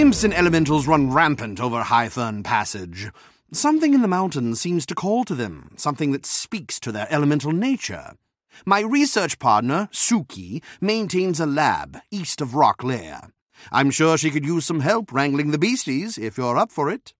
Imps and elementals run rampant over Highthorn Passage. Something in the mountains seems to call to them, something that speaks to their elemental nature. My research partner, Suki, maintains a lab east of Rock Lair. I'm sure she could use some help wrangling the beasties, if you're up for it.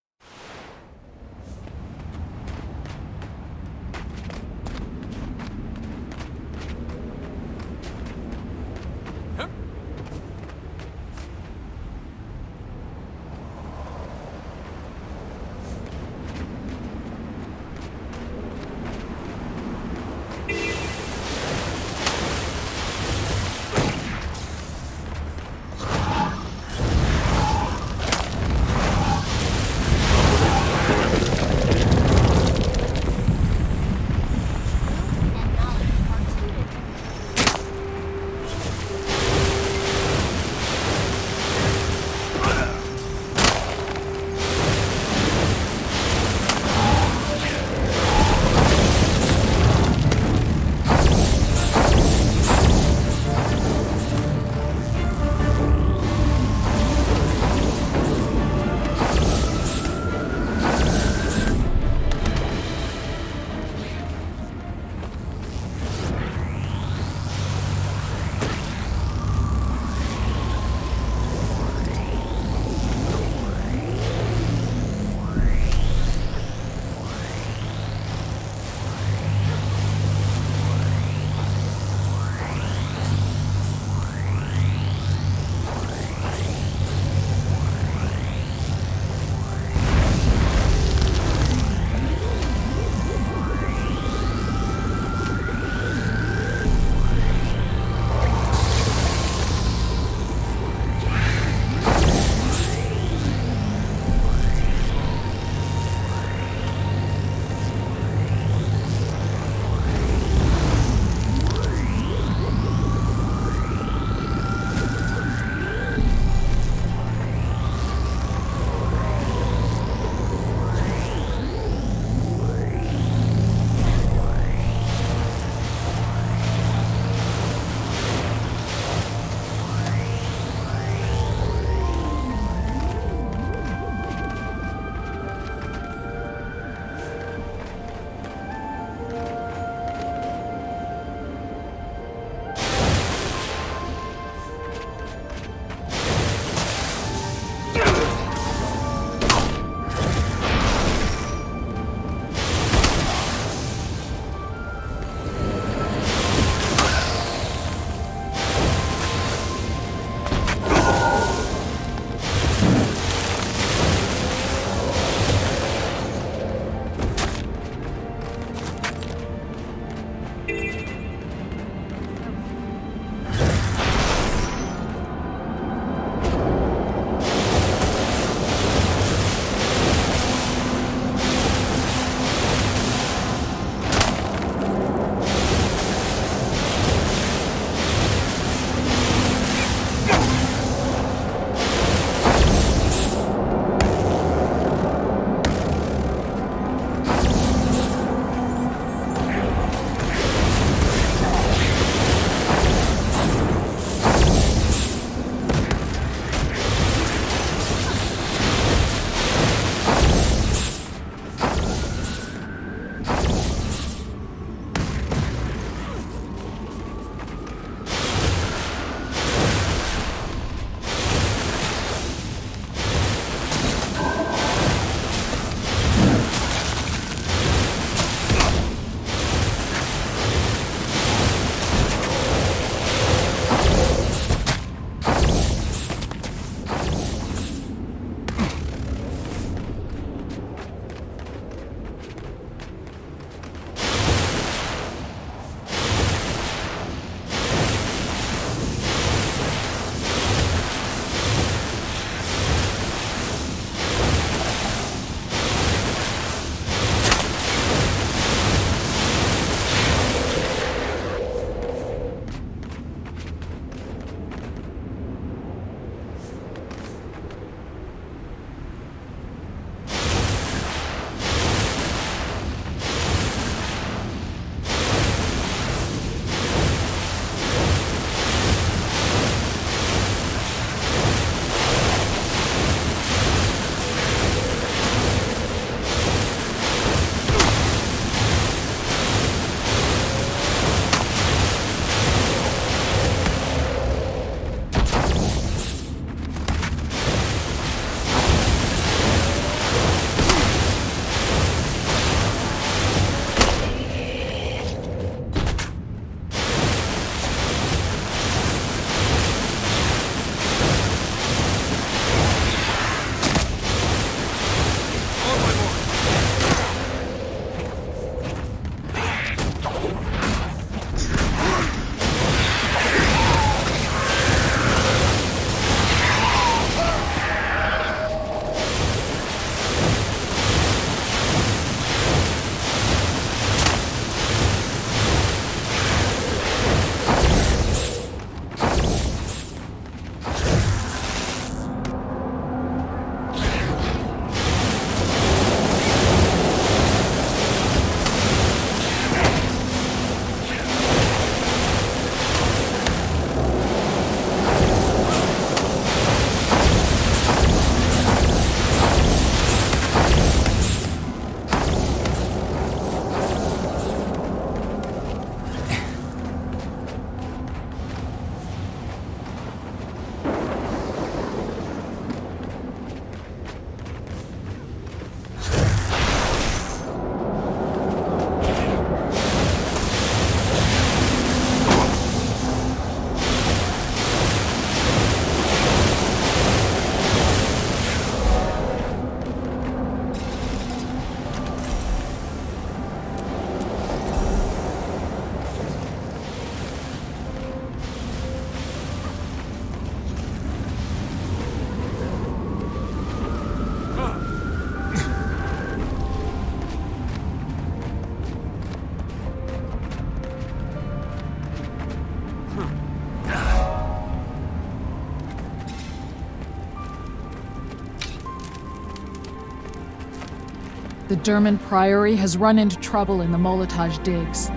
The Derman Priory has run into trouble in the Molotage digs.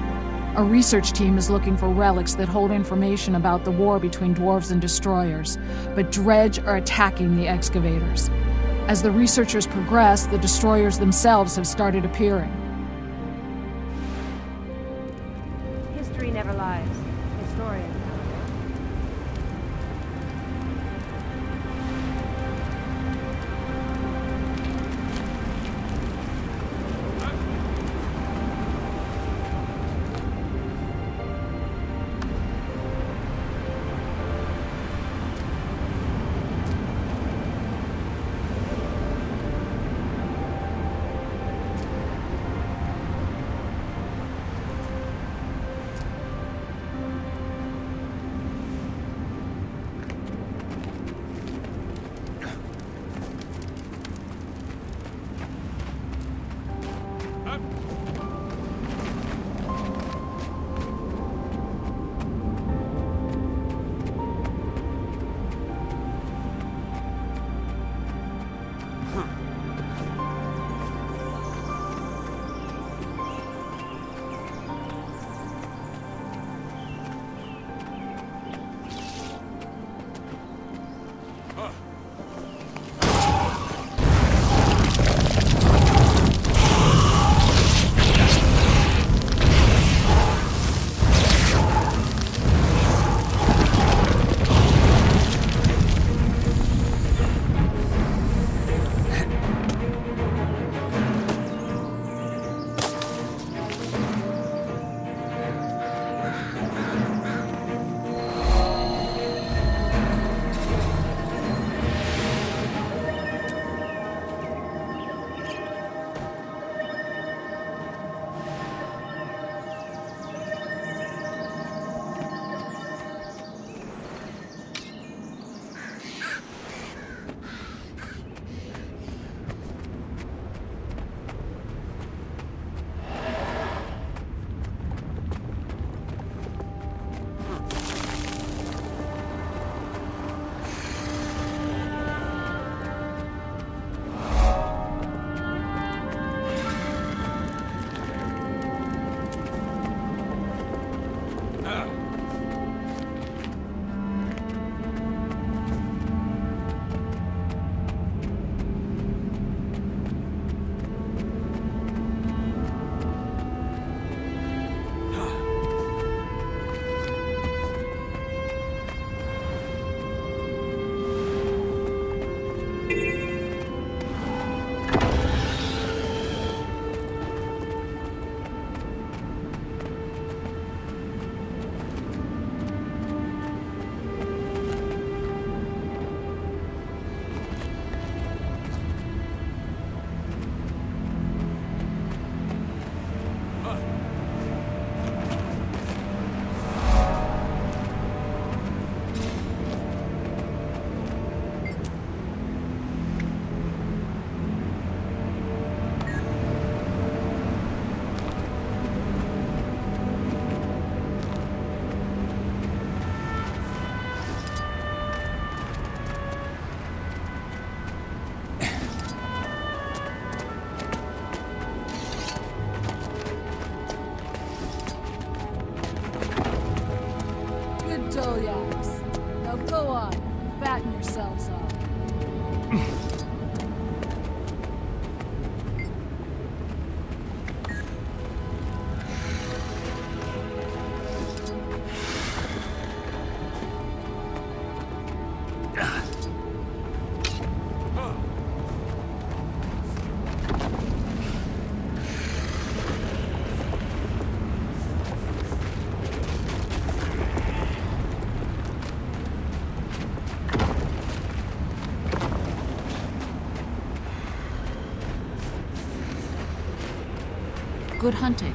A research team is looking for relics that hold information about the war between dwarves and destroyers, but Dredge are attacking the excavators. As the researchers progress, the destroyers themselves have started appearing. History never lies. Historians. Now go on, fatten yourselves up. Good hunting.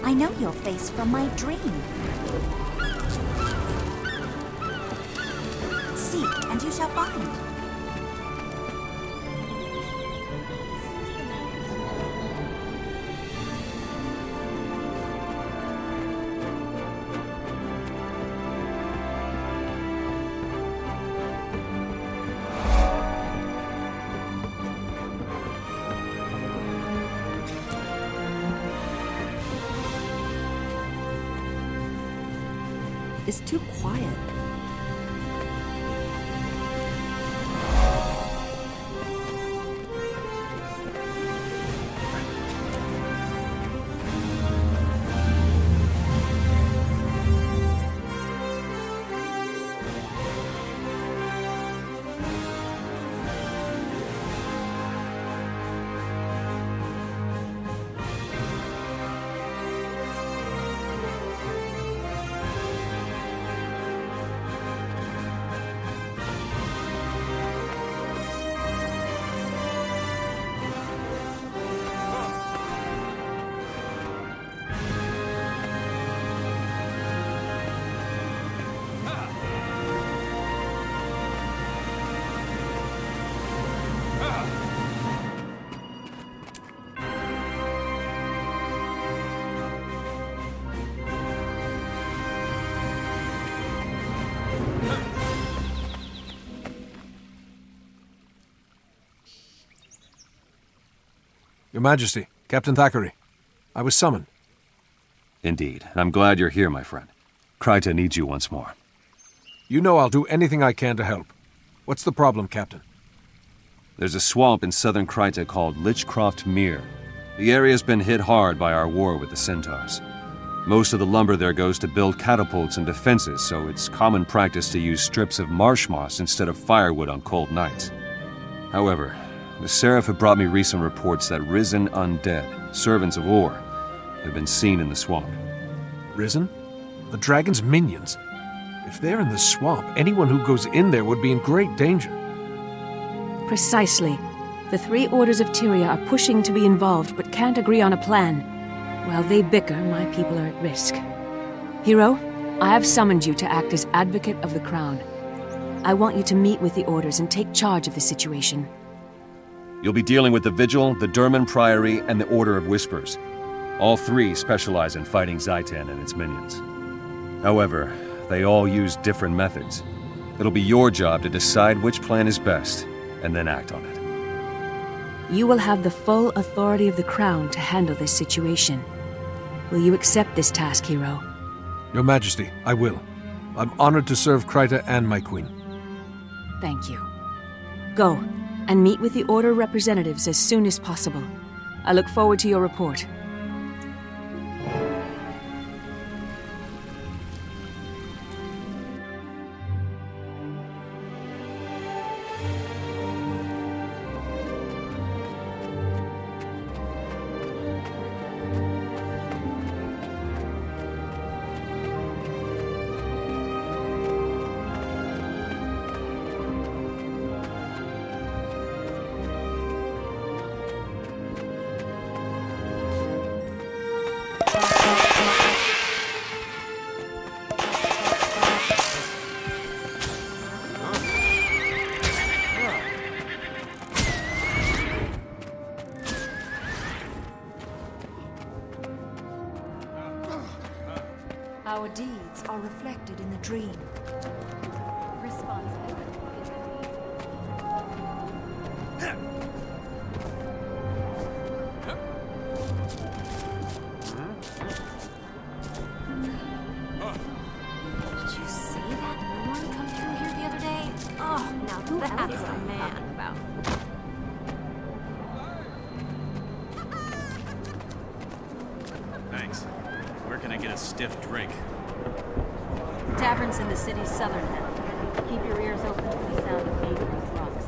I know your face from my dream. Seek, and you shall find. It's too quiet. Your Majesty, Captain Thackeray. I was summoned. Indeed. I'm glad you're here, my friend. Kryta needs you once more. You know I'll do anything I can to help. What's the problem, Captain? There's a swamp in southern Kryta called Lichcroft Mere. The area's been hit hard by our war with the Centaurs. Most of the lumber there goes to build catapults and defenses, so it's common practice to use strips of marsh moss instead of firewood on cold nights. However, the Seraph have brought me recent reports that risen undead, servants of Or, have been seen in the swamp. Risen? The dragon's minions. If they're in the swamp, anyone who goes in there would be in great danger. Precisely. The three orders of Tyria are pushing to be involved, but can't agree on a plan. While they bicker, my people are at risk. Hero, I have summoned you to act as advocate of the crown. I want you to meet with the orders and take charge of the situation. You'll be dealing with the Vigil, the Durman Priory, and the Order of Whispers. All three specialize in fighting Zaitan and its minions. However, they all use different methods. It'll be your job to decide which plan is best, and then act on it. You will have the full authority of the crown to handle this situation. Will you accept this task, Hero? Your Majesty, I will. I'm honored to serve Kryta and my queen. Thank you. Go, and meet with the Order representatives as soon as possible. I look forward to your report. Our deeds are reflected in the dream. Did you see that Norn come through here the other day? Oh, now that's a man about. Thanks. Where can I get a stiff drink? Taverns in the city's southern end. Keep your ears open for the sound of neighbors' rocks.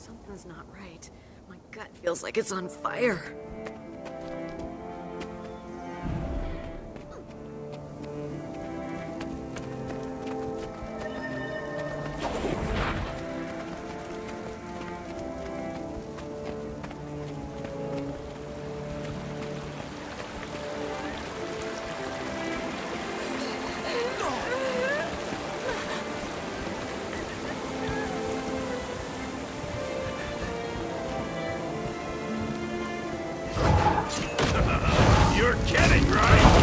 Something's not right. My gut feels like it's on fire. You're kidding, right?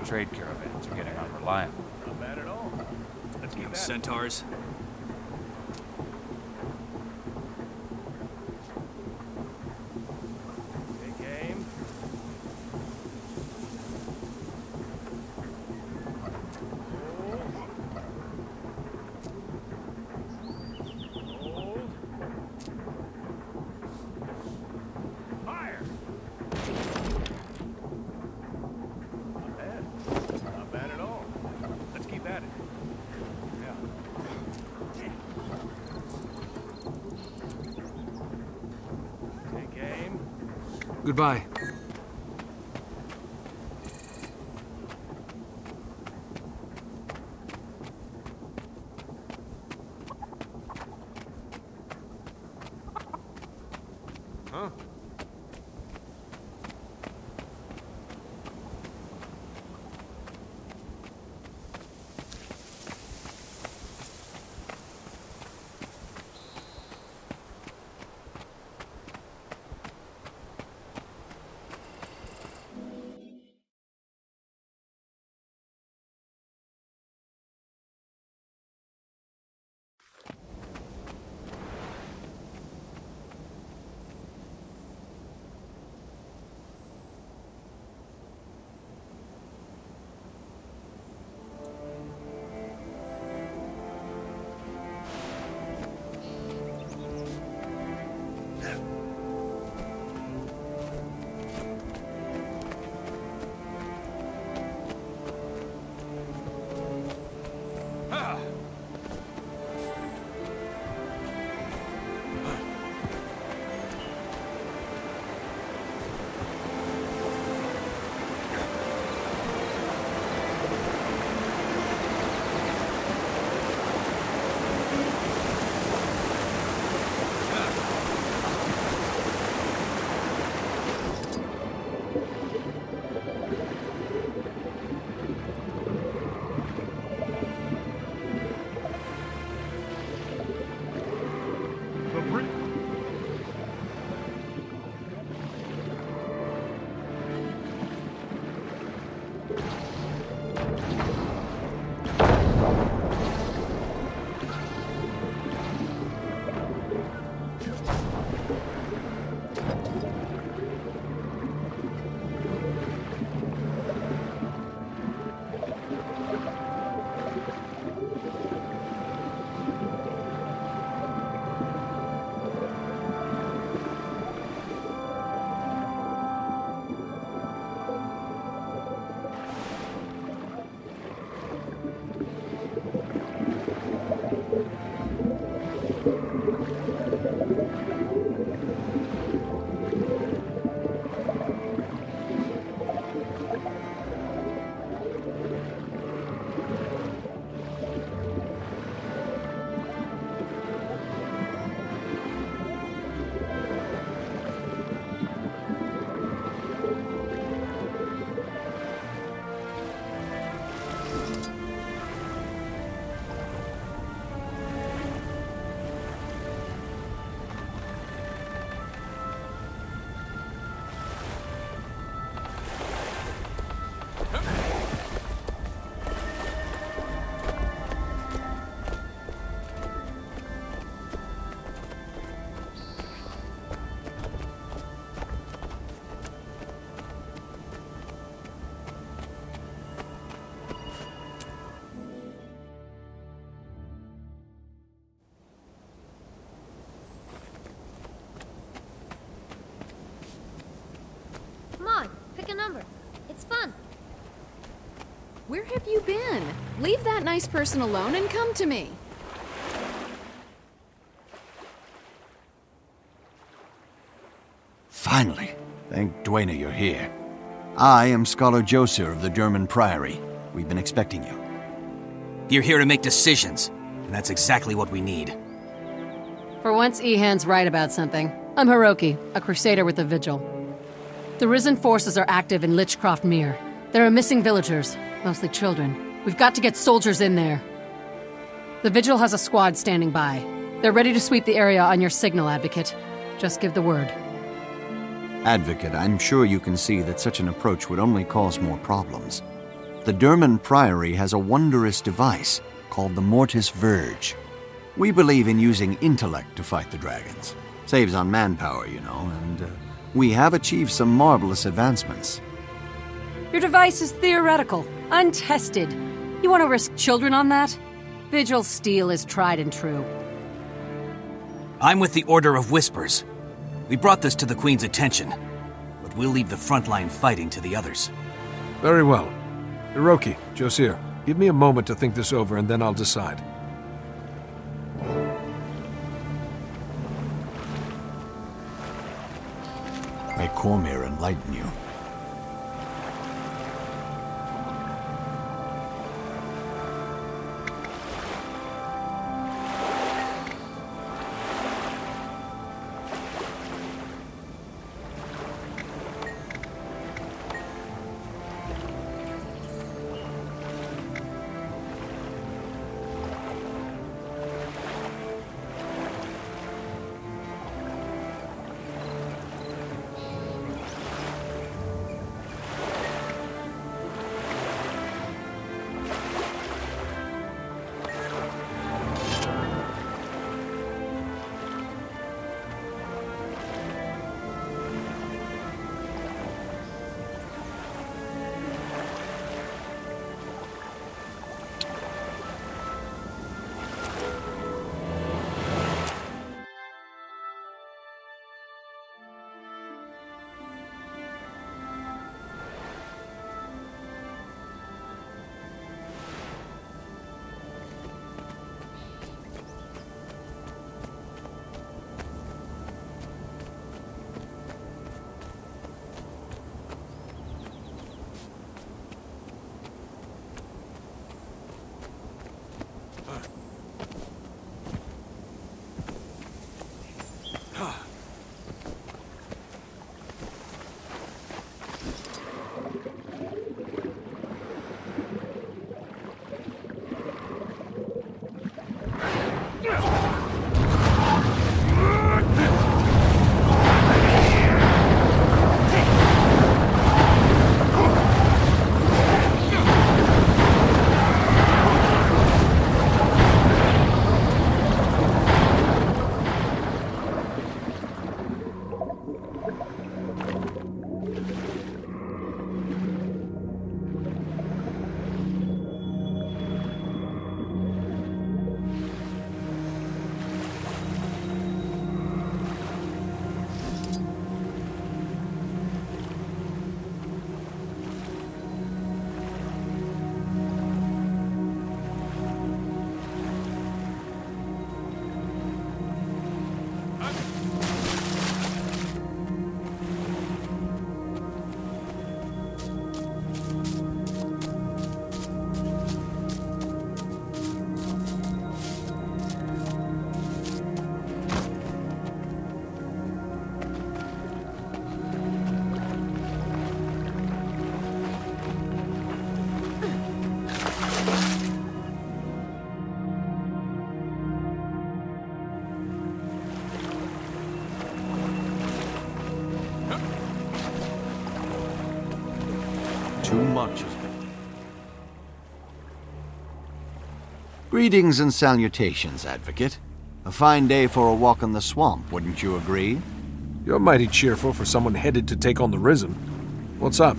Trade caravans are getting unreliable. Not bad at all. Let's get Centaurs. game. Hold. Fire. Not bad at all. Let's keep at it. Yeah. Take aim. Goodbye. Huh? Where have you been? Leave that nice person alone and come to me. Finally. Thank Dwayne you're here. I am Scholar Joser of the German Priory. We've been expecting you. You're here to make decisions, and that's exactly what we need. For once, Ehan's right about something. I'm Hiroki, a crusader with the Vigil. The Risen forces are active in Lichcroft Mere. There are missing villagers, mostly children. We've got to get soldiers in there. The Vigil has a squad standing by. They're ready to sweep the area on your signal, Advocate. Just give the word. Advocate, I'm sure you can see that such an approach would only cause more problems. The German Priory has a wondrous device called the Mortis Verge. We believe in using intellect to fight the dragons. Saves on manpower, you know, and we have achieved some marvelous advancements. Your device is theoretical, untested. You want to risk children on that? Vigil steel is tried and true. I'm with the Order of Whispers. We brought this to the Queen's attention, but we'll leave the frontline fighting to the others. Very well. Hiroki, Josir, give me a moment to think this over and then I'll decide. May Cormyr enlighten you. Too much has been. Greetings and salutations, Advocate. A fine day for a walk in the swamp, wouldn't you agree? You're mighty cheerful for someone headed to take on the Risen. What's up?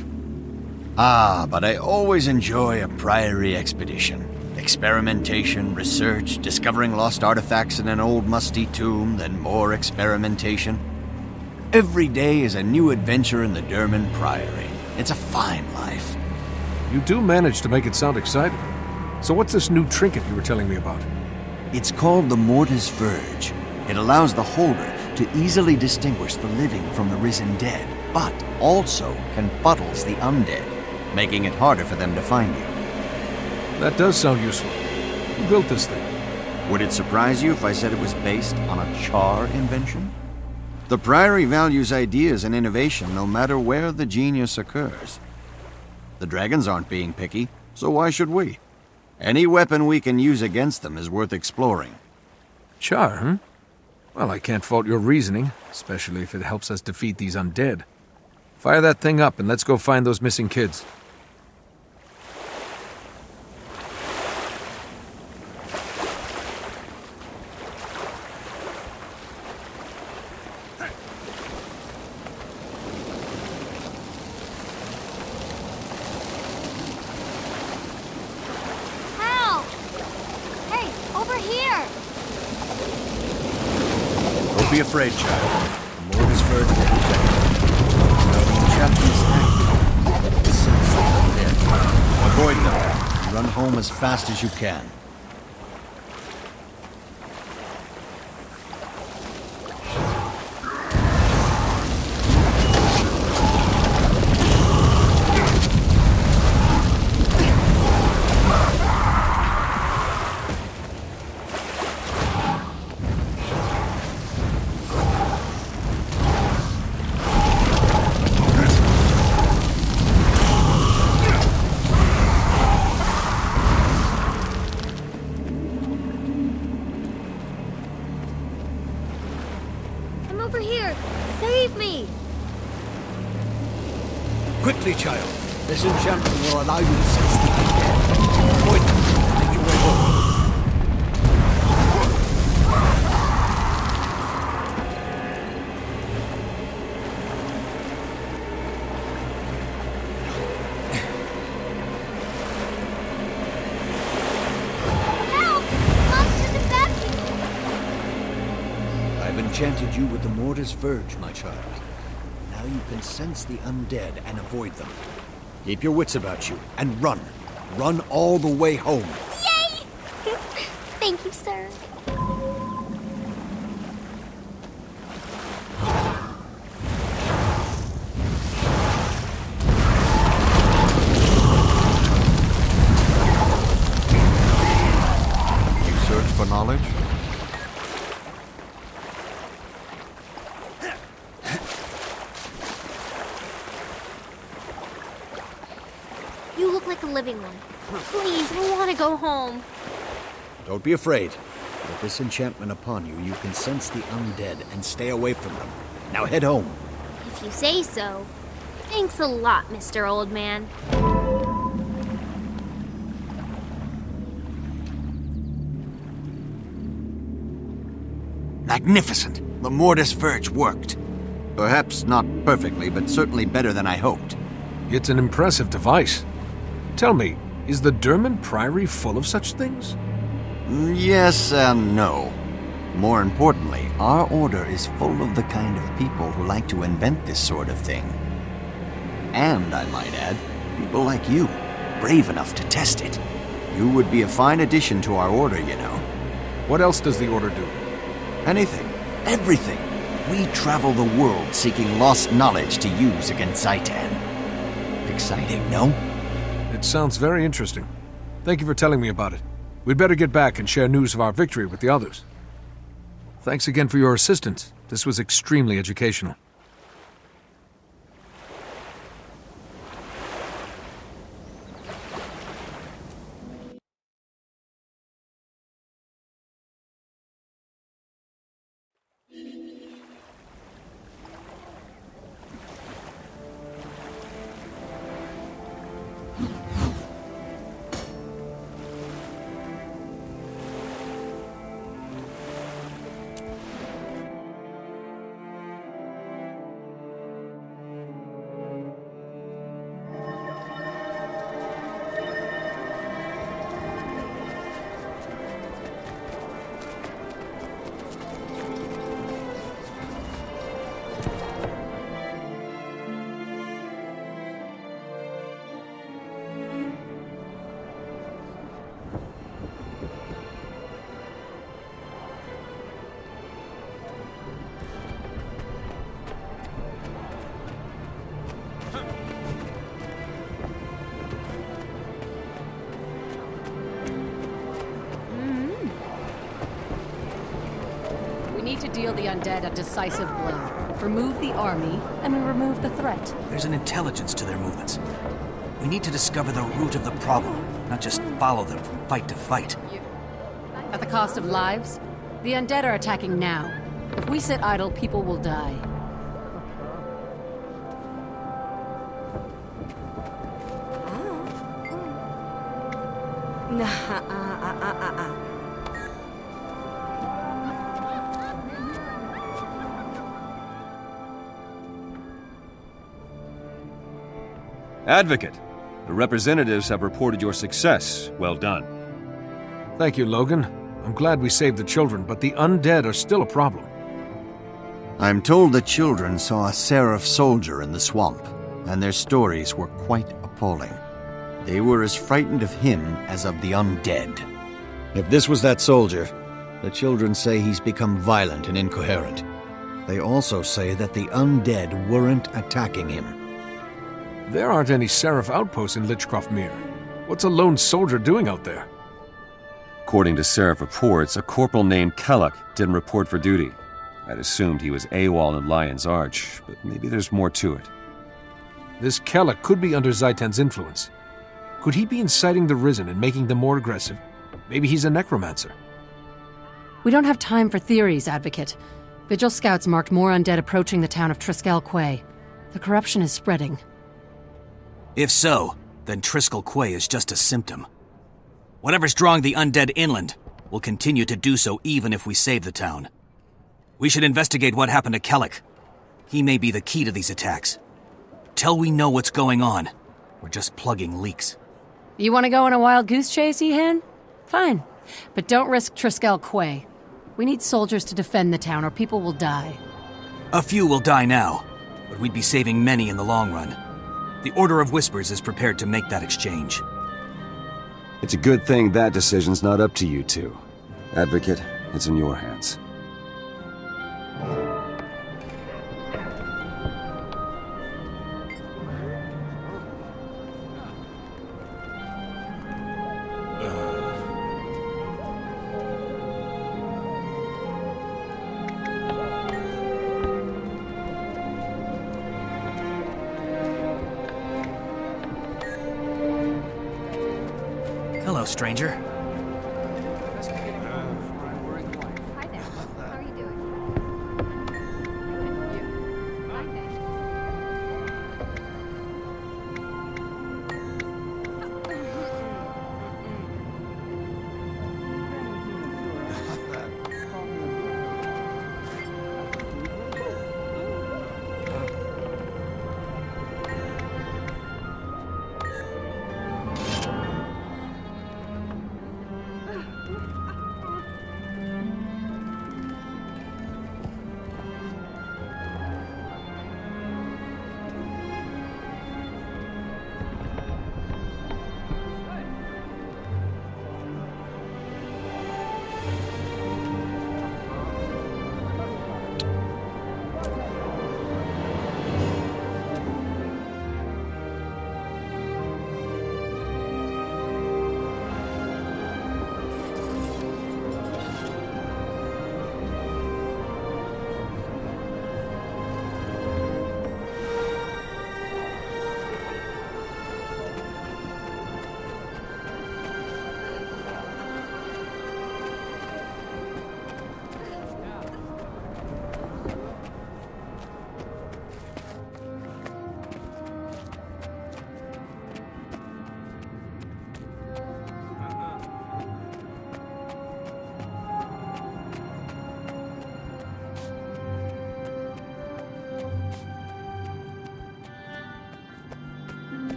Ah, but I always enjoy a Priory expedition. Experimentation, research, discovering lost artifacts in an old musty tomb, then more experimentation. Every day is a new adventure in the German Priory. It's a fine life. You do manage to make it sound exciting. So what's this new trinket you were telling me about? It's called the Mortis Verge. It allows the holder to easily distinguish the living from the risen dead, but also confuddles the undead, making it harder for them to find you. That does sound useful. Who built this thing? Would it surprise you if I said it was based on a Char invention? The Priory values ideas and innovation no matter where the genius occurs. The dragons aren't being picky, so why should we? Any weapon we can use against them is worth exploring. Char, huh? Well, I can't fault your reasoning, especially if it helps us defeat these undead. Fire that thing up and let's go find those missing kids. Help! Hey, over here! Don't be afraid, child. The Mortis Verge will protect you. Now the enchantment is active. Sense the undead. Avoid them. Run home as fast as you can. I'm over here! Save me! Quickly, child. This enchantment will allow you to sense the undead. Avoid them and make your way home. Help! Monsters infect me! I've enchanted you with the Mortis Verge, my child. Now you can sense the undead and avoid them. Keep your wits about you and run. Run all the way home. Yay! Thank you, sir. You search for knowledge? You look like a living one. Please, I want to go home. Don't be afraid. With this enchantment upon you, you can sense the undead and stay away from them. Now head home. If you say so. Thanks a lot, Mr. Old Man. Magnificent! The Mortis Verge worked. Perhaps not perfectly, but certainly better than I hoped. It's an impressive device. Tell me, is the Divinity Priory full of such things? Yes and no. More importantly, our order is full of the kind of people who like to invent this sort of thing. And, I might add, people like you, brave enough to test it. You would be a fine addition to our order, you know. What else does the order do? Anything. Everything. We travel the world seeking lost knowledge to use against Zaitan. Exciting, no? It sounds very interesting. Thank you for telling me about it. We'd better get back and share news of our victory with the others. Thanks again for your assistance. This was extremely educational. need to deal the undead a decisive blow. Remove the army, and we remove the threat. There's an intelligence to their movements. We need to discover the root of the problem, not just follow them from fight to fight. At the cost of lives? The undead are attacking now. If we sit idle, people will die. Advocate, the representatives have reported your success. Well done. Thank you, Logan. I'm glad we saved the children, but the undead are still a problem. I'm told the children saw a Seraph soldier in the swamp, and their stories were quite appalling. They were as frightened of him as of the undead. If this was that soldier, the children say he's become violent and incoherent. They also say that the undead weren't attacking him. There aren't any Seraph outposts in Lichcroft Mere. What's a lone soldier doing out there? According to Seraph reports, a corporal named Kellock didn't report for duty. I'd assumed he was AWOL in Lion's Arch, but maybe there's more to it. This Kellock could be under Zaitan's influence. Could he be inciting the Risen and making them more aggressive? Maybe he's a necromancer. We don't have time for theories, Advocate. Vigil scouts marked more undead approaching the town of Triskel Quay. The corruption is spreading. If so, then Triskel Quay is just a symptom. Whatever's drawing the undead inland will continue to do so even if we save the town. We should investigate what happened to Kellock. He may be the key to these attacks. Till we know what's going on, we're just plugging leaks. You want to go on a wild goose chase, Ehan? Fine. But don't risk Triskel Quay. We need soldiers to defend the town or people will die. A few will die now, but we'd be saving many in the long run. The Order of Whispers is prepared to make that exchange. It's a good thing that decision's not up to you two. Advocate, it's in your hands. Hello, stranger. Hi there. How are you doing?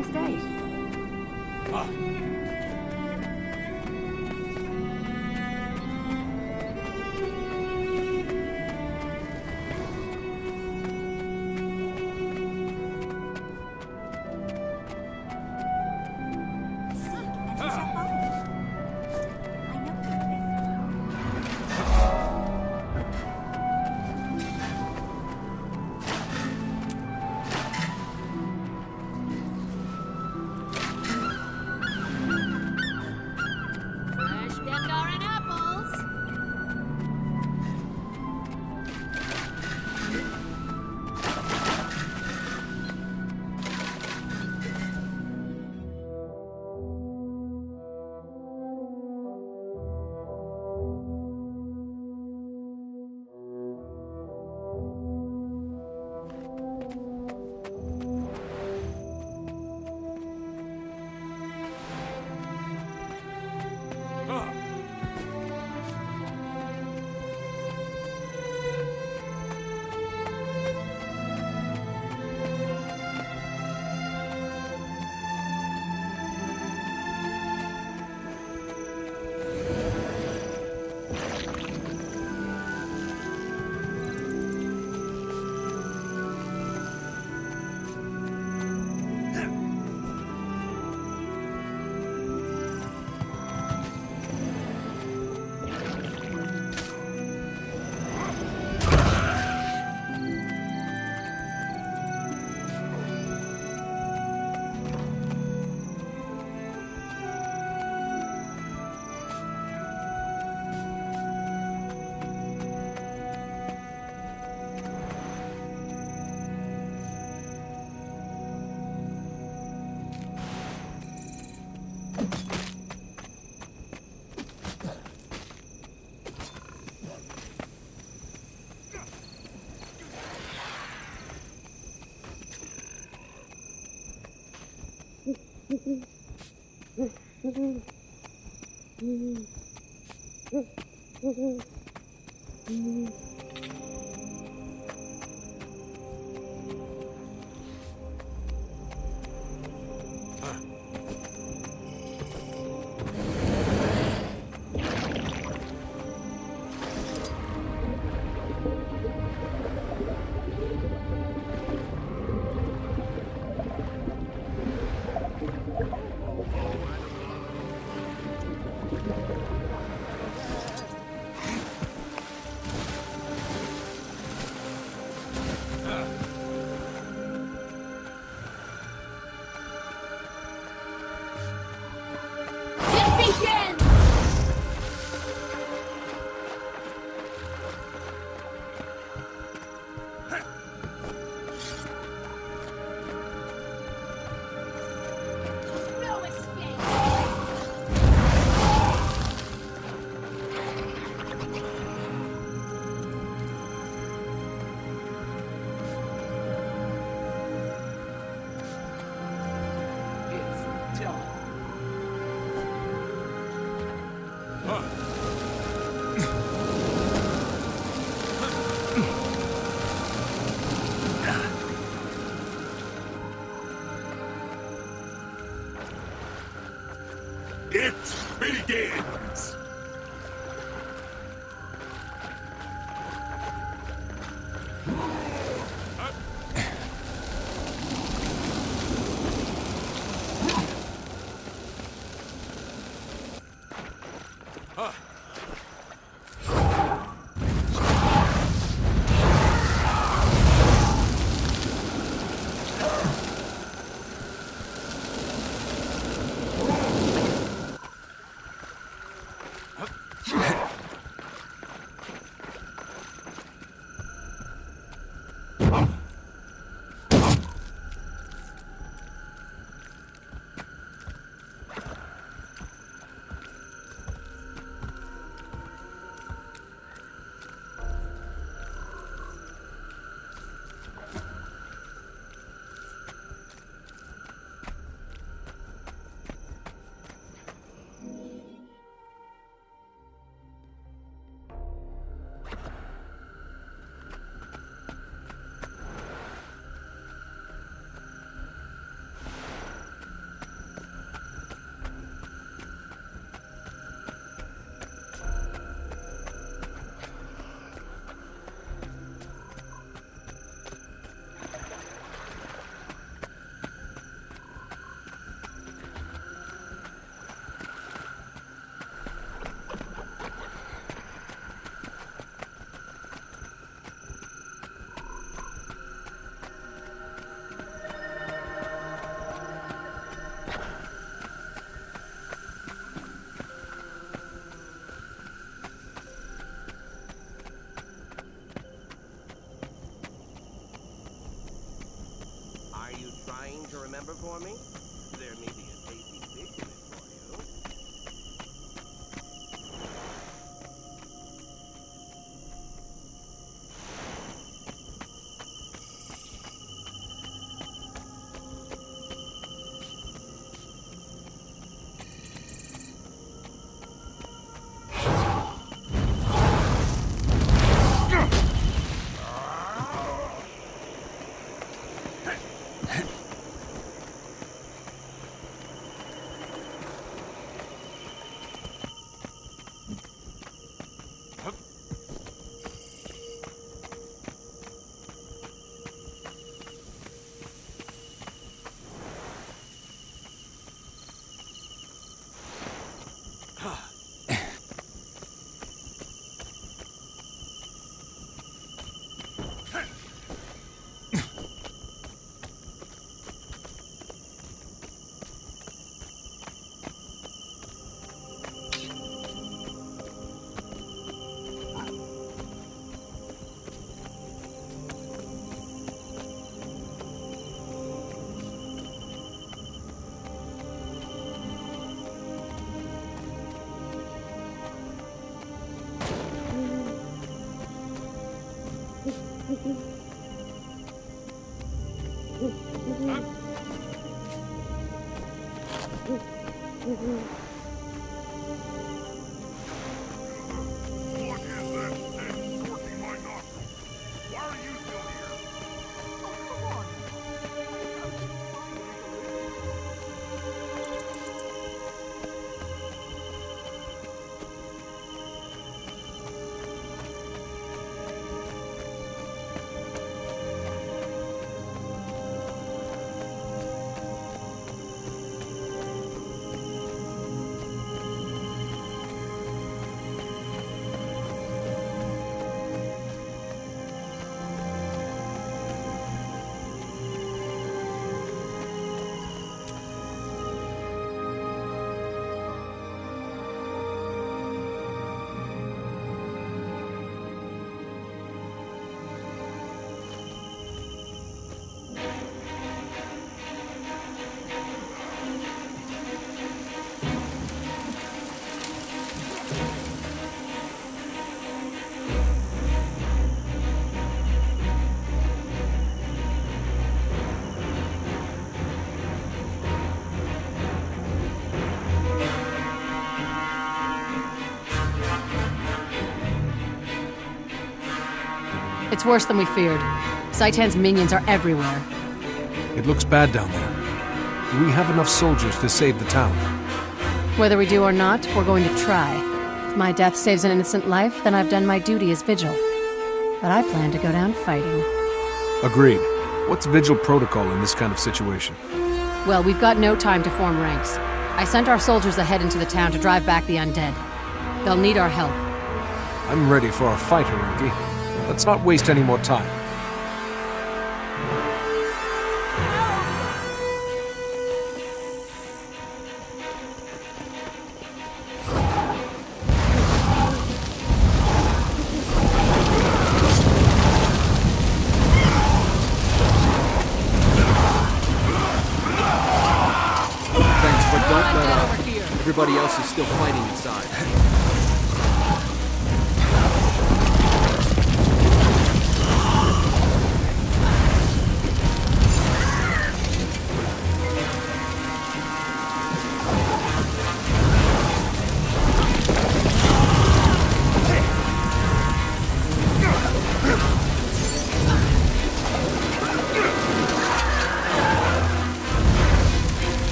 on today? It begins! trying to remember for me? There may be a tasty fish in it for you. It's worse than we feared. Saitan's minions are everywhere. It looks bad down there. Do we have enough soldiers to save the town? Whether we do or not, we're going to try. If my death saves an innocent life, then I've done my duty as Vigil. But I plan to go down fighting. Agreed. What's Vigil protocol in this kind of situation? Well, we've got no time to form ranks. I sent our soldiers ahead into the town to drive back the undead. They'll need our help. I'm ready for a fight, Hiroki. Let's not waste any more time. Thanks, but don't let up. Everybody else is still fighting inside.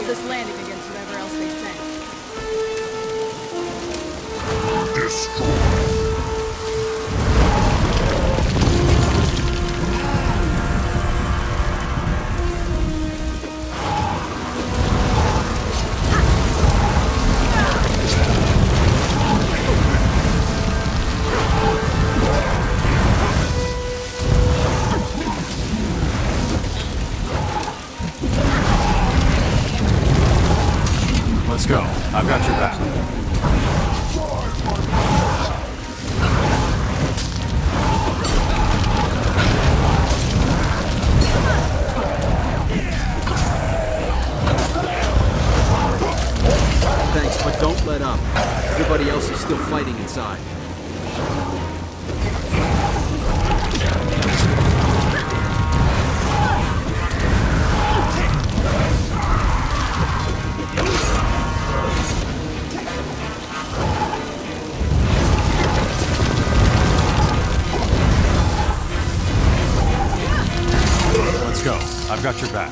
This landing against whatever else they send. Let's go. I've got your back. Let's go. I've got your back.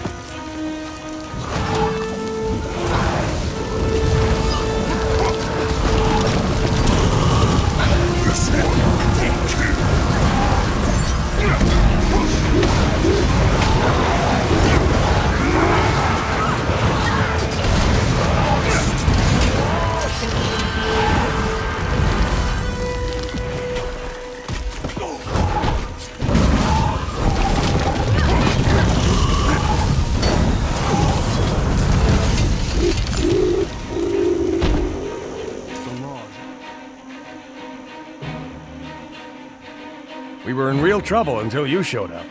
We were in real trouble until you showed up.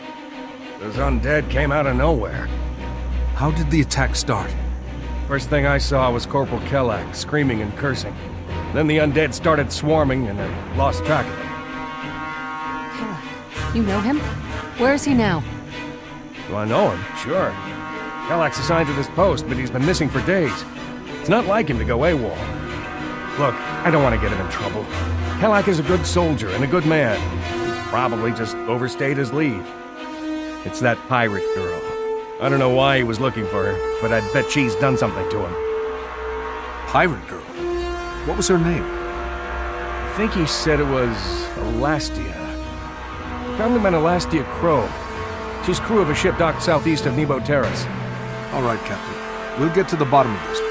Those undead came out of nowhere. How did the attack start? First thing I saw was Corporal Kellak screaming and cursing. Then the undead started swarming and I lost track of them. Kellak, you know him? Where is he now? Do I know him? Sure. Kellak's assigned to this post, but he's been missing for days. It's not like him to go AWOL. Look, I don't want to get him in trouble. Kellak is a good soldier and a good man. Probably just overstayed his leave. It's that pirate girl. I don't know why he was looking for her, but I'd bet she's done something to him. Pirate girl? What was her name? I think he said it was Elastia. Probably meant Elastia Crow. She's crew of a ship docked southeast of Nebo Terrace. All right, Captain. We'll get to the bottom of this.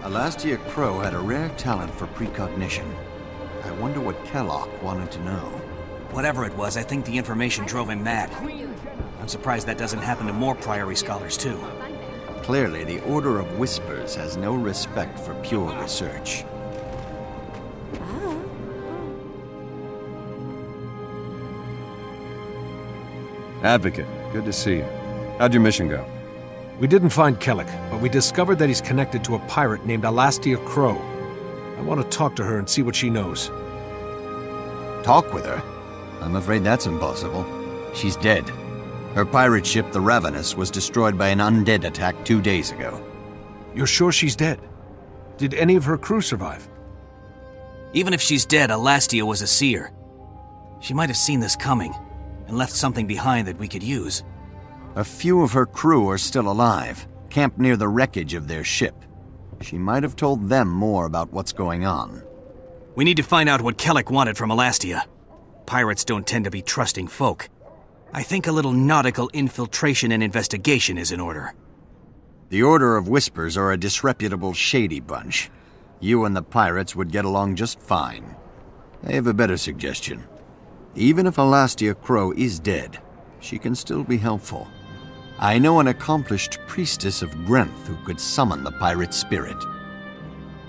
Elastia Crow had a rare talent for precognition. I wonder what Kellogg wanted to know. Whatever it was, I think the information drove him mad. I'm surprised that doesn't happen to more Priory scholars, too. Clearly, the Order of Whispers has no respect for pure research. Advocate, good to see you. How'd your mission go? We didn't find Kellogg, but we discovered that he's connected to a pirate named Elastia Crow. I want to talk to her and see what she knows. Talk with her? I'm afraid that's impossible. She's dead. Her pirate ship, the Ravenous, was destroyed by an undead attack 2 days ago. You're sure she's dead? Did any of her crew survive? Even if she's dead, Elastia was a seer. She might have seen this coming, and left something behind that we could use. A few of her crew are still alive, camped near the wreckage of their ship. She might have told them more about what's going on. We need to find out what Kellogg wanted from Elastia. Pirates don't tend to be trusting folk. I think a little nautical infiltration and investigation is in order. The Order of Whispers are a disreputable, shady bunch. You and the pirates would get along just fine. I have a better suggestion. Even if Elastia Crow is dead, she can still be helpful. I know an accomplished priestess of Grenth who could summon the pirate spirit.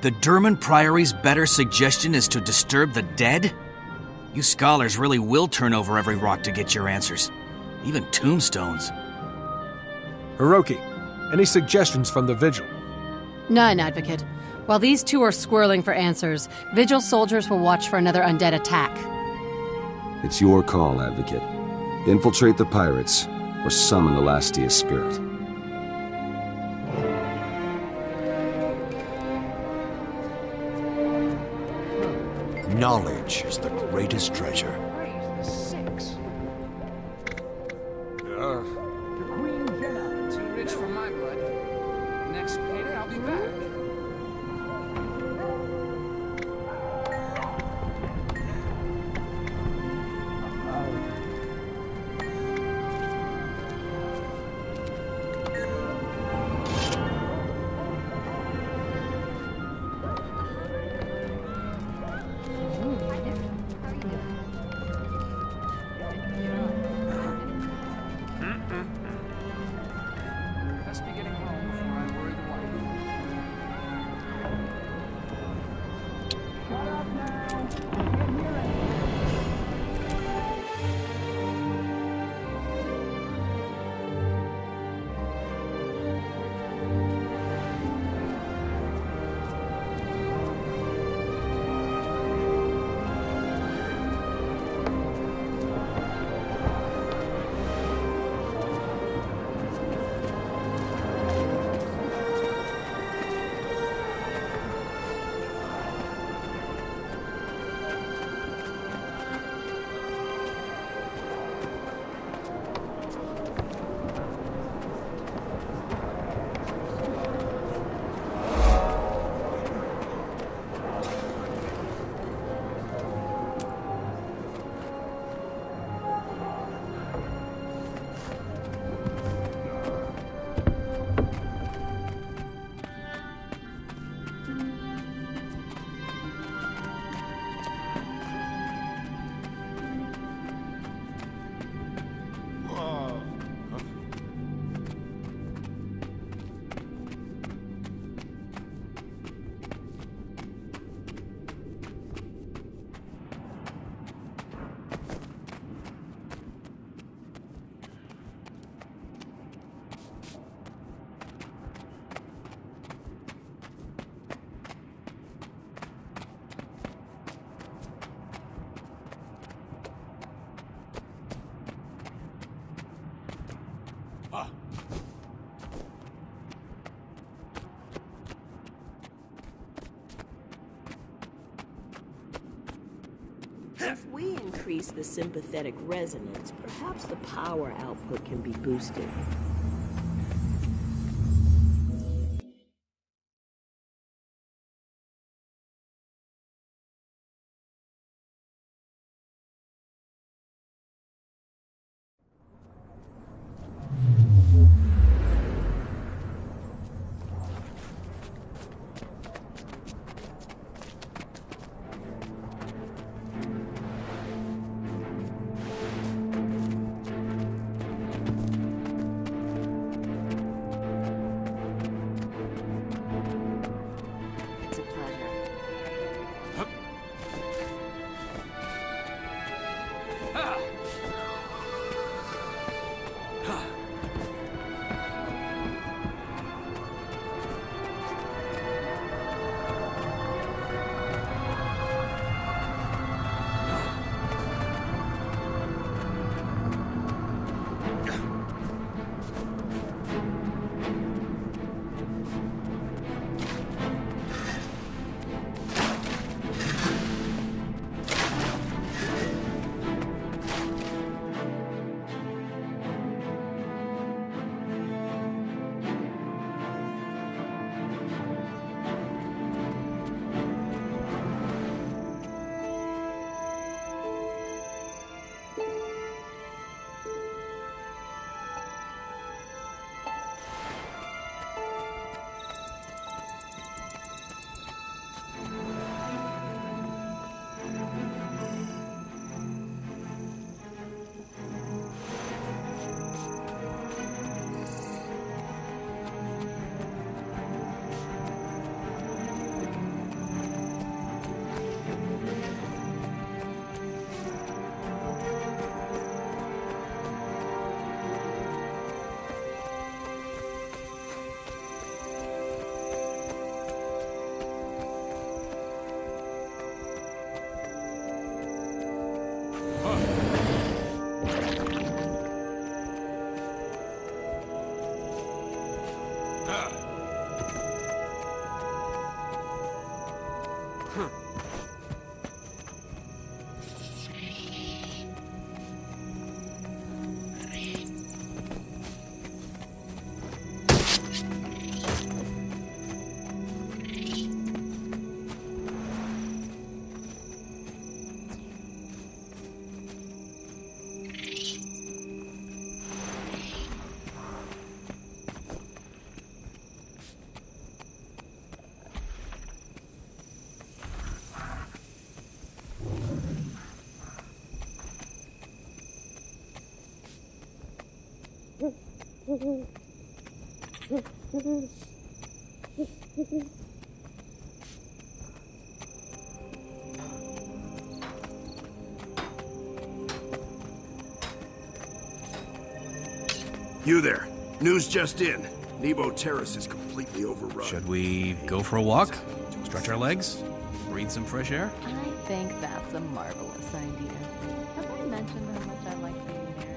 The Durman Priory's better suggestion is to disturb the dead? You scholars really will turn over every rock to get your answers. Even tombstones. Hiroki, any suggestions from the Vigil? None, Advocate. While these two are squirreling for answers, Vigil soldiers will watch for another undead attack. It's your call, Advocate. Infiltrate the pirates, or summon Elastia's spirit. Knowledge is the greatest treasure. Too rich for my blood. Next payday, I'll be back. increase the sympathetic resonance, perhaps the power output can be boosted. You there. News just in. Nebo Terrace is completely overrun. Should we go for a walk? Stretch our legs? Breathe some fresh air? I think that's a marvelous idea. Have I mentioned how much I like being married?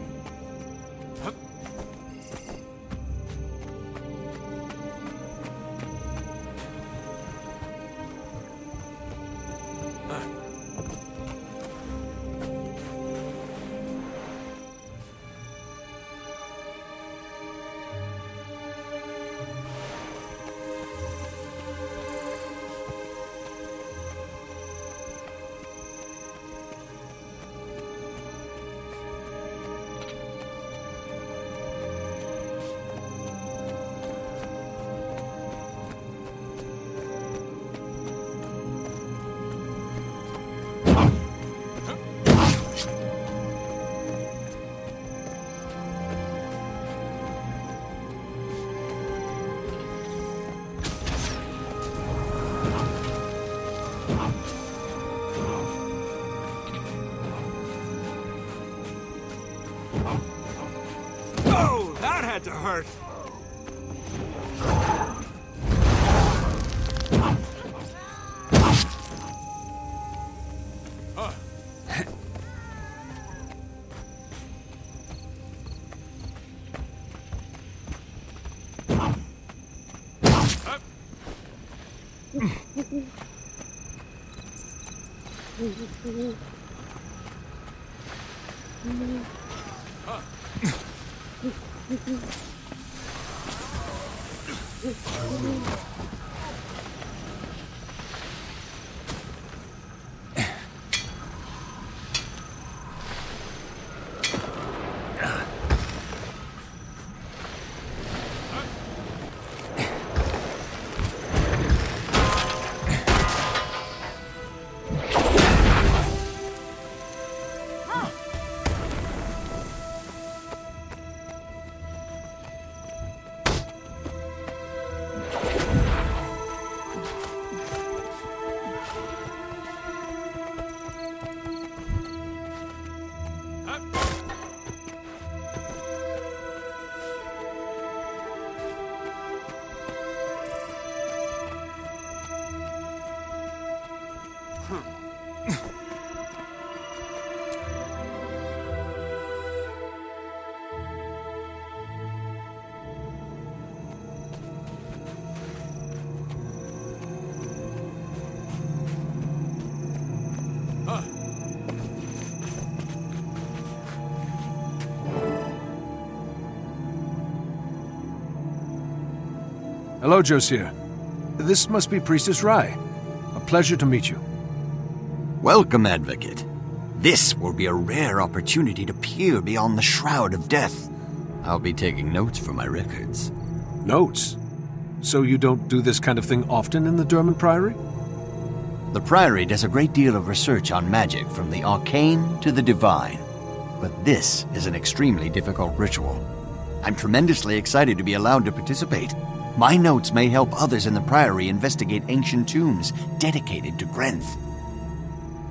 Oh, that had to hurt. Hello, Josiah. This must be Priestess Rai. A pleasure to meet you. Welcome, Advocate. This will be a rare opportunity to peer beyond the shroud of death. I'll be taking notes for my records. Notes? So you don't do this kind of thing often in the Durman Priory? The Priory does a great deal of research on magic, from the arcane to the divine. But this is an extremely difficult ritual. I'm tremendously excited to be allowed to participate. My notes may help others in the Priory investigate ancient tombs dedicated to Grenth.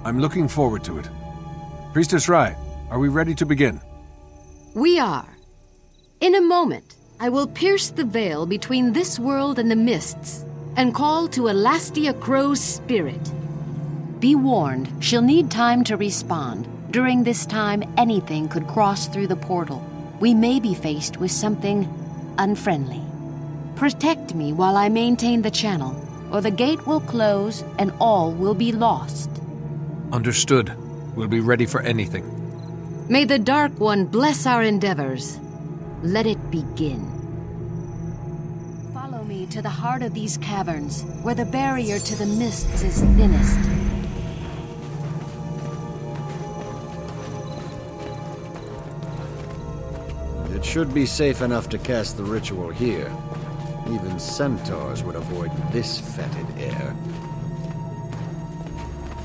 I'm looking forward to it. Priestess Rai, are we ready to begin? We are. In a moment, I will pierce the veil between this world and the mists, and call to Elastia Crow's spirit. Be warned, she'll need time to respond. During this time, anything could cross through the portal. We may be faced with something unfriendly. Protect me while I maintain the channel, or the gate will close and all will be lost. Understood. We'll be ready for anything. May the Dark One bless our endeavors. Let it begin. Follow me to the heart of these caverns, where the barrier to the mists is thinnest. It should be safe enough to cast the ritual here. Even centaurs would avoid this fetid air.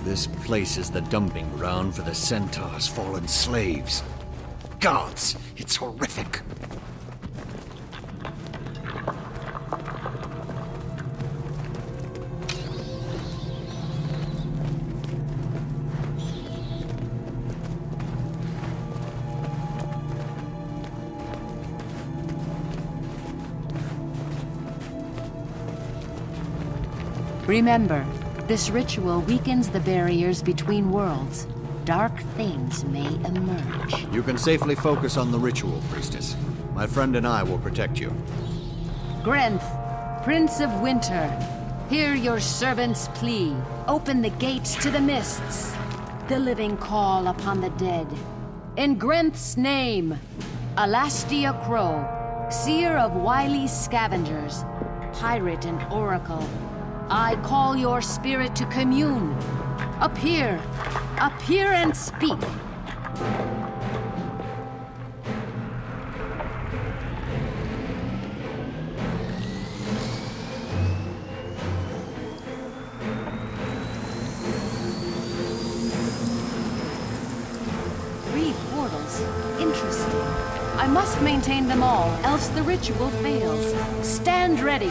This place is the dumping ground for the centaurs' fallen slaves. Gods, it's horrific. Remember, this ritual weakens the barriers between worlds. Dark things may emerge. You can safely focus on the ritual, Priestess. My friend and I will protect you. Grenth, Prince of Winter, hear your servant's plea. Open the gates to the mists. The living call upon the dead. In Grenth's name, Elastia Crow, seer of wily scavengers, pirate and oracle, I call your spirit to commune. Appear and speak. 3 portals. Interesting. I must maintain them all, else the ritual fails. Stand ready.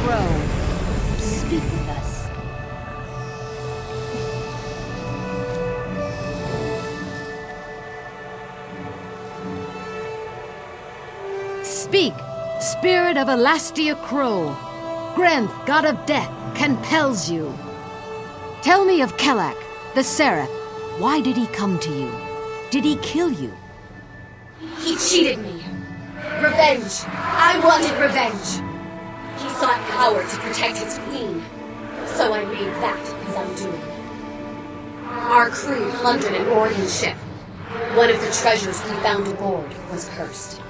Crow, speak with us. Speak, spirit of Elastia Crow. Grenth, god of death, compels you. Tell me of Kelak, the Seraph. Why did he come to you? Did he kill you? He cheated me. Revenge. I wanted revenge. He sought power to protect his queen. So I made that his undoing. Our crew plundered an Orion ship. One of the treasures we found aboard was cursed.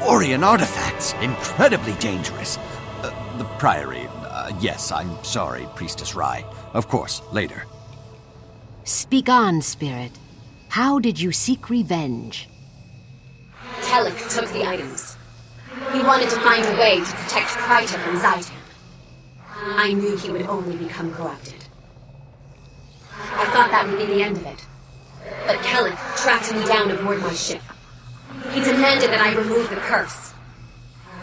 Orion artifacts! Incredibly dangerous. The Priory. Yes, I'm sorry, Priestess Rai. Of course, later. Speak on, Spirit. How did you seek revenge? Kelek took the items. He wanted to find a way to protect Kryta from Zaitan. I knew he would only become corrupted. I thought that would be the end of it. But Kelek tracked me down aboard my ship. He demanded that I remove the curse.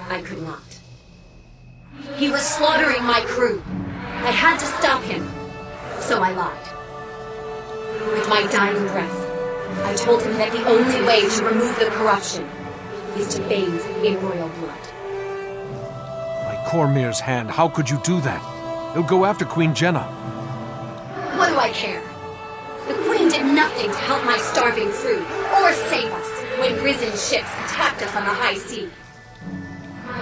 I could not. He was slaughtering my crew. I had to stop him. So I lied. With my dying breath, I told him that the only way to remove the corruption is to bathe in royal blood. By Cormyr's hand, how could you do that? He'll go after Queen Jenna. What do I care? The Queen did nothing to help my starving crew or save us when risen ships attacked us on the high sea.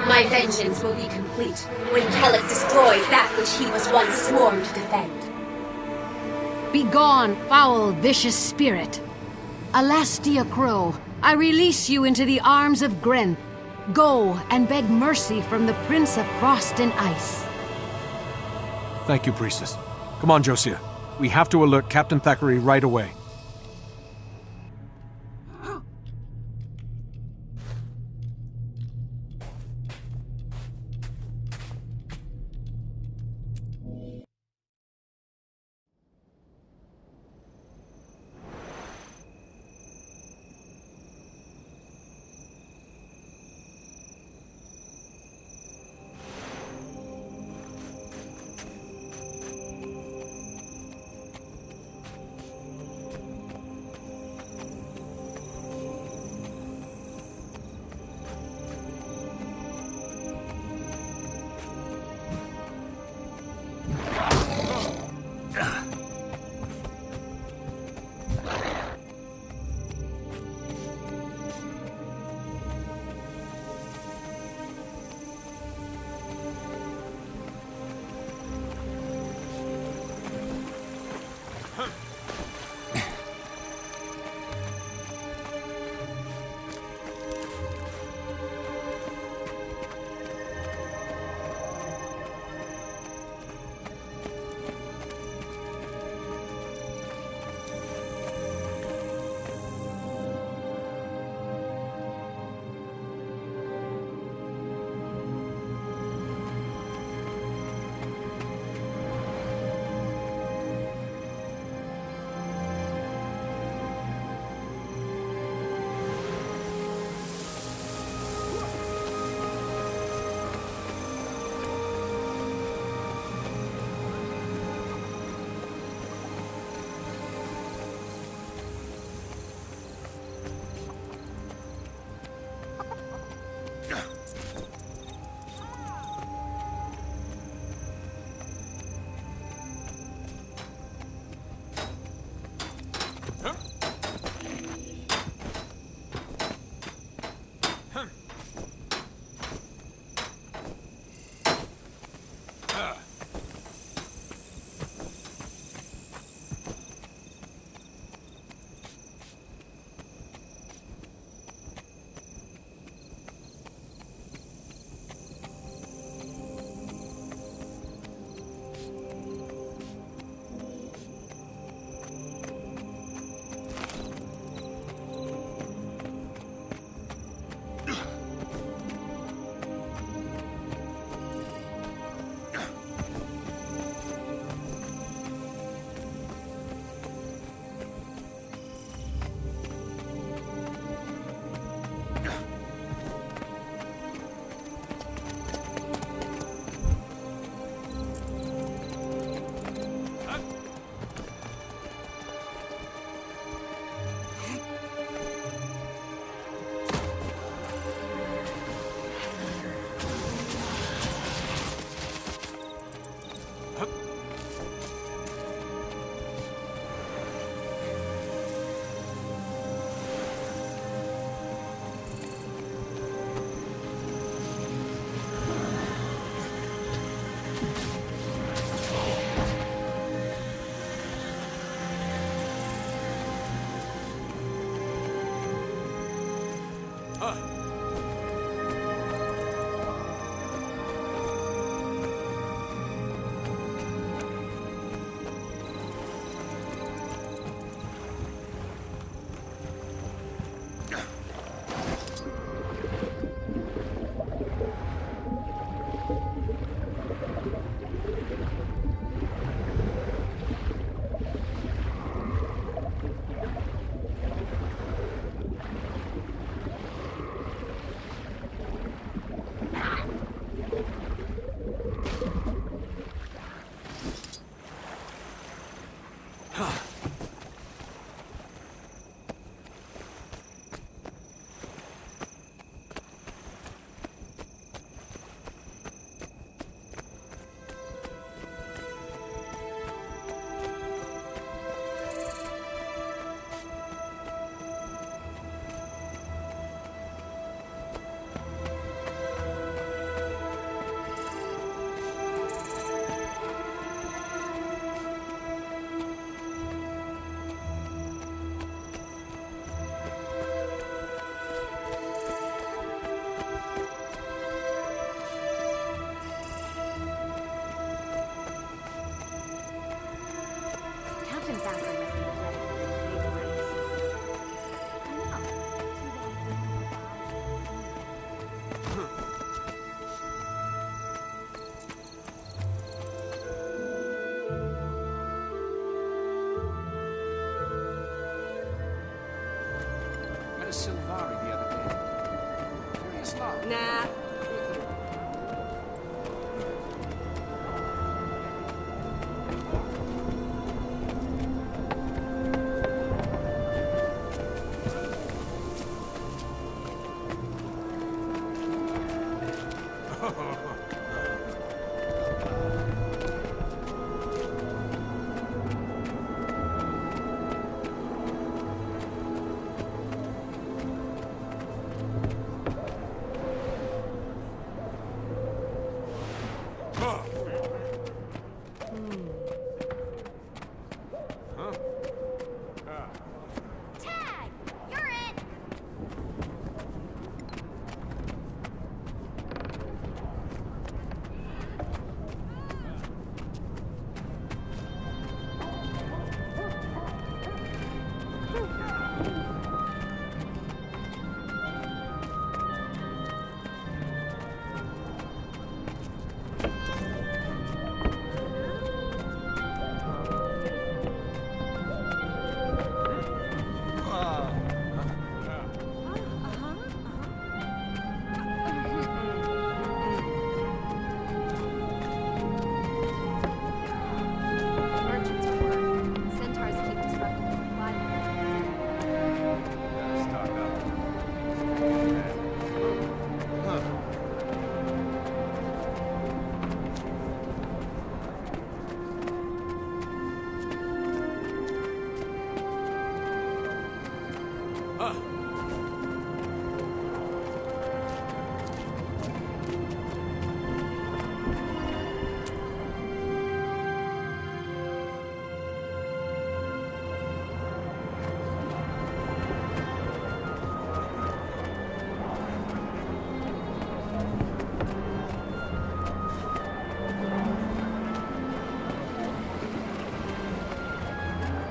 My vengeance will be complete when Kelek destroys that which he was once sworn to defend. Begone, foul, vicious spirit. Elastia Crow, I release you into the arms of Grenth. Go and beg mercy from the Prince of Frost and Ice. Thank you, Priestess. Come on, Josiah. We have to alert Captain Thackeray right away. Nah.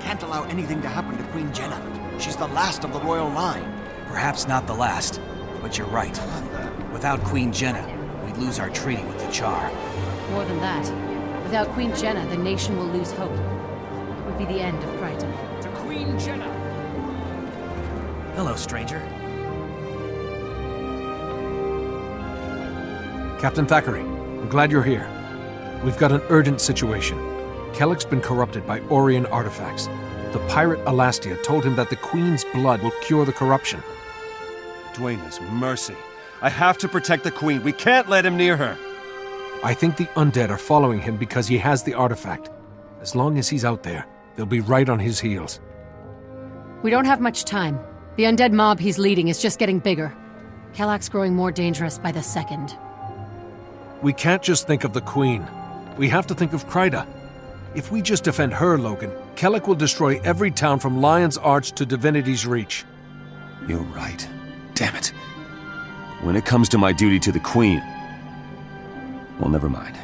Can't allow anything to happen to Queen Jenna. She's the last of the royal line. Perhaps not the last, but you're right. Without Queen Jenna, we'd lose our treaty with the Char. More than that, without Queen Jenna, the nation will lose hope. It would be the end of Crichton. To Queen Jenna! Hello, stranger. Captain Thackeray, I'm glad you're here. We've got an urgent situation. Kellick's been corrupted by Orion artifacts. The pirate Alastia told him that the Queen's blood will cure the corruption. Duena's mercy. I have to protect the Queen. We can't let him near her. I think the undead are following him because he has the artifact. As long as he's out there, they'll be right on his heels. We don't have much time. The undead mob he's leading is just getting bigger. Kellock's growing more dangerous by the second. We can't just think of the Queen. We have to think of Kryta. If we just defend her, Logan, Kellick will destroy every town from Lion's Arch to Divinity's Reach. You're right. Damn it. When it comes to my duty to the Queen... Well, never mind.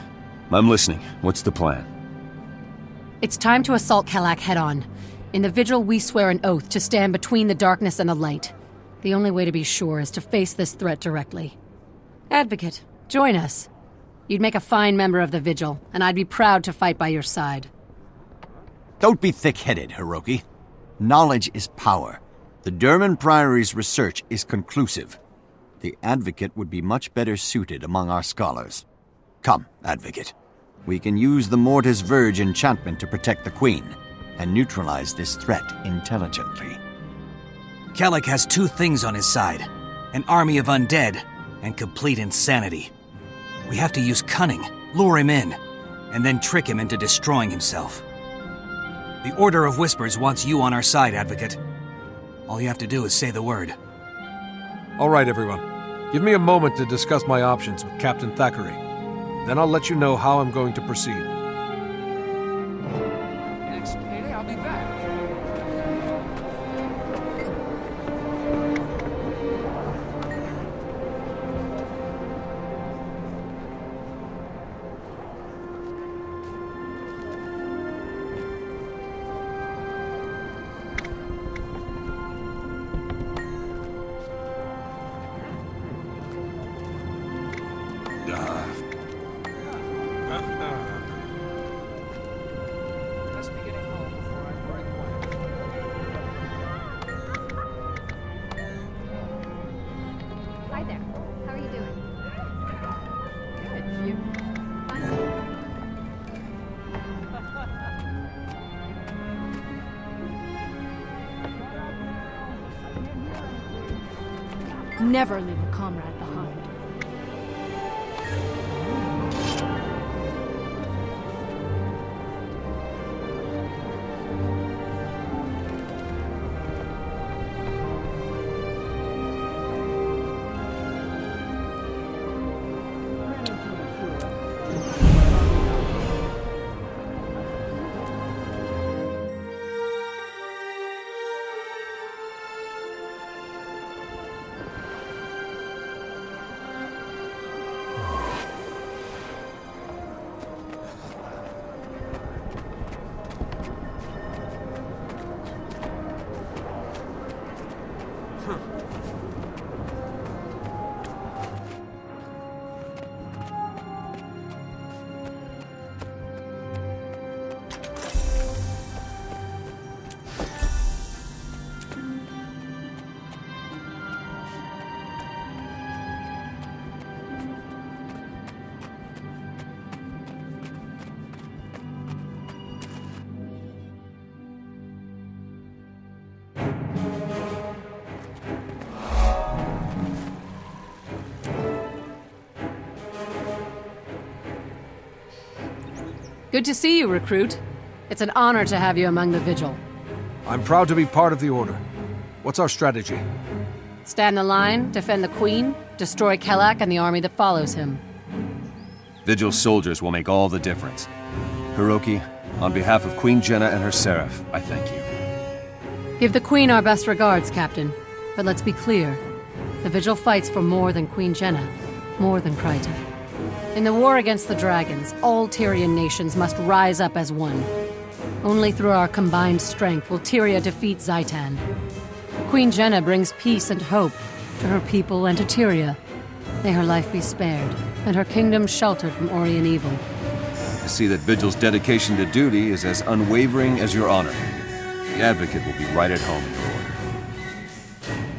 I'm listening. What's the plan? It's time to assault Kellock head-on. In the Vigil, we swear an oath to stand between the darkness and the light. The only way to be sure is to face this threat directly. Advocate, join us. You'd make a fine member of the Vigil, and I'd be proud to fight by your side. Don't be thick-headed, Hiroki. Knowledge is power. The Durman Priory's research is conclusive. The Advocate would be much better suited among our scholars. Come, Advocate. We can use the Mortis Verge enchantment to protect the Queen, and neutralize this threat intelligently. Kellick has two things on his side. An army of undead, and complete insanity. We have to use cunning, lure him in, and then trick him into destroying himself. The Order of Whispers wants you on our side, Advocate. All you have to do is say the word. All right, everyone. Give me a moment to discuss my options with Captain Thackeray. Then I'll let you know how I'm going to proceed. Next payday, I'll be back. Must be getting home before I break one. Hi there. How are Never leave a comrade behind. Good to see you, recruit. It's an honor to have you among the Vigil. I'm proud to be part of the Order. What's our strategy? Stand the line, defend the Queen, destroy Kelak and the army that follows him. Vigil soldiers will make all the difference. Hiroki, on behalf of Queen Jenna and her Seraph, I thank you. Give the Queen our best regards, Captain. But let's be clear. The Vigil fights for more than Queen Jenna, more than Kryta. In the war against the dragons, all Tyrian nations must rise up as one. Only through our combined strength will Tyria defeat Zaitan. Queen Jenna brings peace and hope to her people and to Tyria. May her life be spared, and her kingdom sheltered from Orient evil. I see that Vigil's dedication to duty is as unwavering as your honor. The Advocate will be right at home in your order.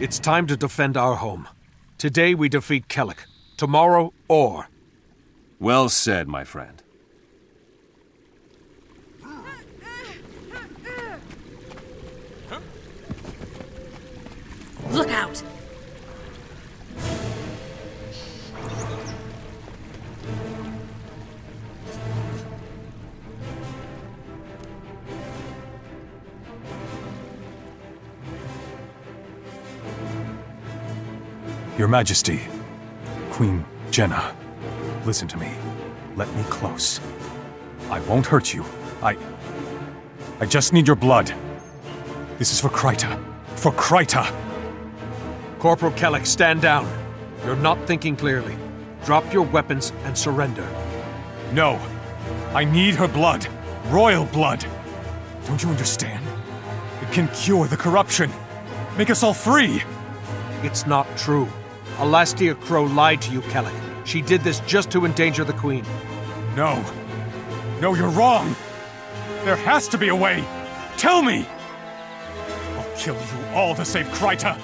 It's time to defend our home. Today we defeat Kelak. Tomorrow, Or. Well said, my friend. Look out! Your Majesty, Queen Jenna, listen to me. Let me close. I won't hurt you. I just need your blood. This is for Kryta. For Kryta! Corporal Kelak, stand down. You're not thinking clearly. Drop your weapons and surrender. No. I need her blood. Royal blood. Don't you understand? It can cure the corruption. Make us all free. It's not true. Alastia Crow lied to you, Kelak. She did this just to endanger the Queen. No. No, you're wrong. There has to be a way. Tell me! I'll kill you all to save Kryta.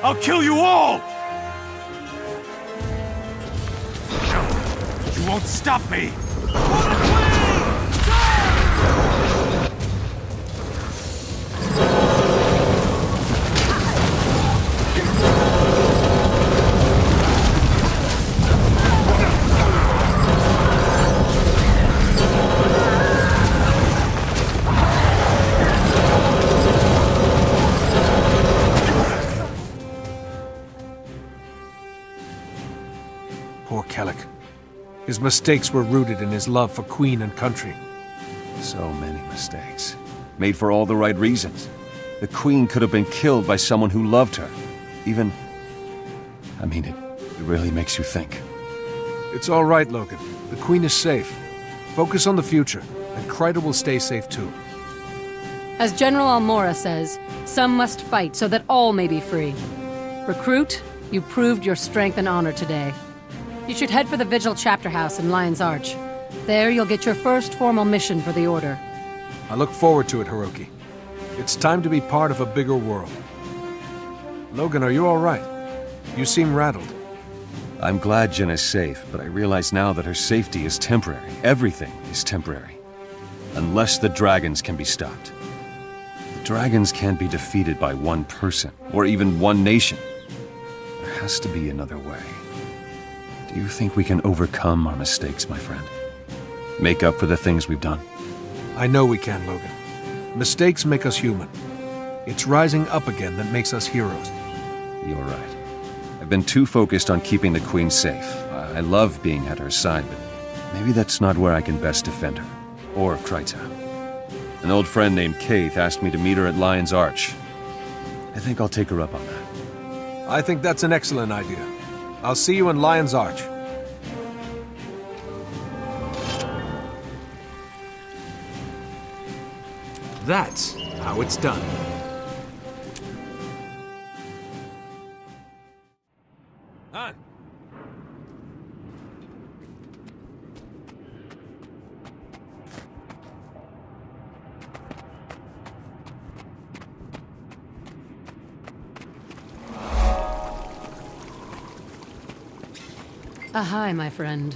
I'll kill you all! You won't stop me! Poor Kelak. His mistakes were rooted in his love for Queen and country. So many mistakes. Made for all the right reasons. The Queen could have been killed by someone who loved her. Even... I mean, it really makes you think. It's all right, Logan. The Queen is safe. Focus on the future, and Kryta will stay safe too. As General Almora says, some must fight so that all may be free. Recruit, you proved your strength and honor today. You should head for the Vigil Chapter House in Lion's Arch. There you'll get your first formal mission for the Order. I look forward to it, Hiroki. It's time to be part of a bigger world. Logan, are you all right? You seem rattled. I'm glad Jenna's safe, but I realize now that her safety is temporary. Everything is temporary. Unless the dragons can be stopped. The dragons can't be defeated by one person, or even one nation. There has to be another way. Do you think we can overcome our mistakes, my friend? Make up for the things we've done? I know we can, Logan. Mistakes make us human. It's rising up again that makes us heroes. You're right. I've been too focused on keeping the Queen safe. I love being at her side, but maybe that's not where I can best defend her. Or Kryta. An old friend named Kaith asked me to meet her at Lion's Arch. I think I'll take her up on that. I think that's an excellent idea. I'll see you in Lion's Arch. That's how it's done. On. Hi, my friend.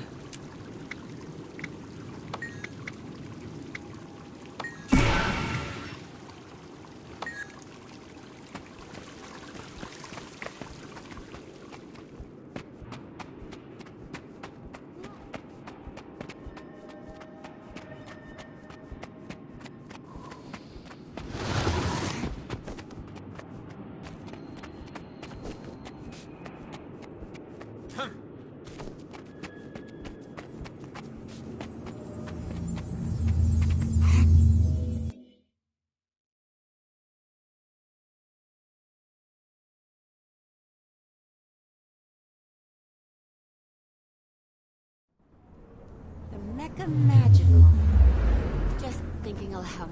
The mecha magical. Just thinking aloud.